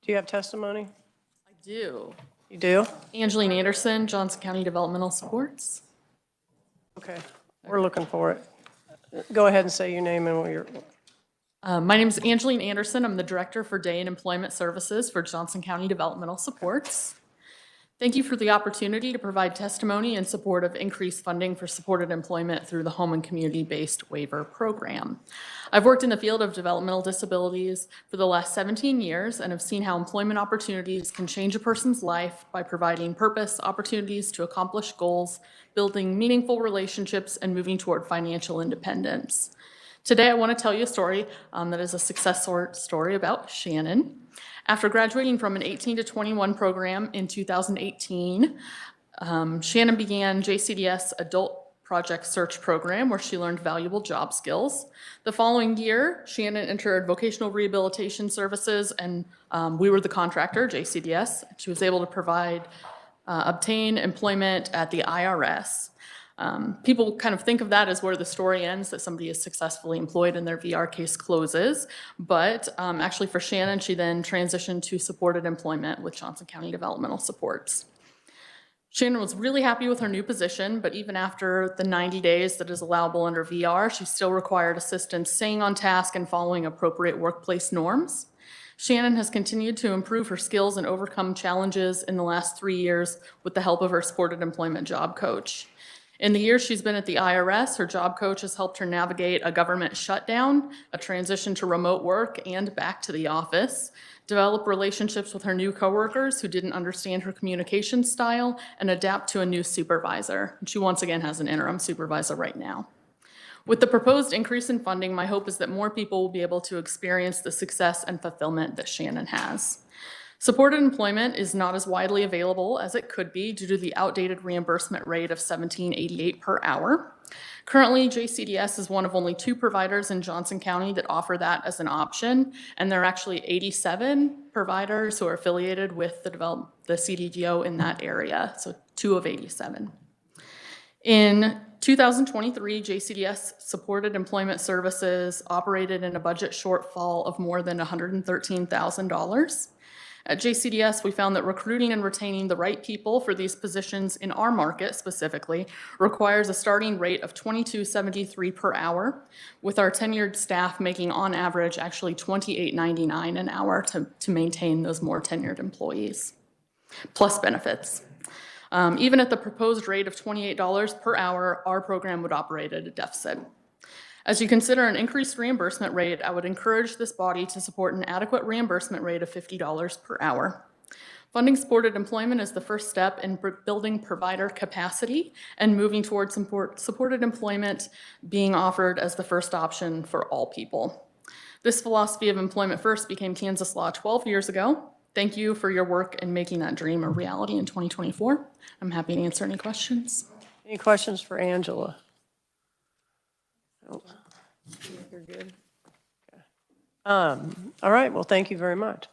Do you have testimony? I do. You do? Angeline Anderson, Johnson County Developmental Supports. Okay, we're looking for it. Go ahead and say your name and what you're. My name is Angeline Anderson. I'm the Director for Day and Employment Services for Johnson County Developmental Supports. Thank you for the opportunity to provide testimony in support of increased funding for supported employment through the Home and Community-Based Waiver Program. I've worked in the field of developmental disabilities for the last 17 years and have seen how employment opportunities can change a person's life by providing purpose, opportunities to accomplish goals, building meaningful relationships, and moving toward financial independence. Today, I want to tell you a story that is a success story about Shannon. After graduating from an 18 to 21 program in 2018, Shannon began JCDS Adult Project Search Program, where she learned valuable job skills. The following year, Shannon entered vocational rehabilitation services, and we were the contractor, JCDS. She was able to obtain employment at the IRS. People kind of think of that as where the story ends, that somebody is successfully employed and their VR case closes. But actually for Shannon, she then transitioned to supported employment with Johnson County Developmental Supports. Shannon was really happy with her new position, but even after the 90 days that is allowable under VR, she still required assistance staying on task and following appropriate workplace norms. Shannon has continued to improve her skills and overcome challenges in the last 3 years with the help of her supported employment job coach. In the years she's been at the IRS, her job coach has helped her navigate a government shutdown, a transition to remote work and back to the office, develop relationships with her new coworkers who didn't understand her communication style, and adapt to a new supervisor. She once again has an interim supervisor right now. With the proposed increase in funding, my hope is that more people will be able to experience the success and fulfillment that Shannon has. Supported employment is not as widely available as it could be due to the outdated reimbursement rate of $17.88 per hour. Currently, JCDS is one of only 2 providers in Johnson County that offer that as an option, and there are actually 87 providers who are affiliated with the CDGO in that area, so 2 of 87. In 2023, JCDS supported employment services operated in a budget shortfall of more than $113,000. At JCDS, we found that recruiting and retaining the right people for these positions in our market specifically requires a starting rate of $22.73 per hour, with our tenured staff making on average actually $28.99 an hour to maintain those more tenured employees, plus benefits. Even at the proposed rate of $28 per hour, our program would operate at a deficit. As you consider an increased reimbursement rate, I would encourage this body to support an adequate reimbursement rate of $50 per hour. Funding supported employment is the first step in building provider capacity and moving towards supported employment being offered as the first option for all people. This philosophy of employment first became Kansas law 12 years ago. Thank you for your work in making that dream a reality in 2024. I'm happy to answer any questions. Any questions for Angela? You're good. Okay. All right, well, thank you very much.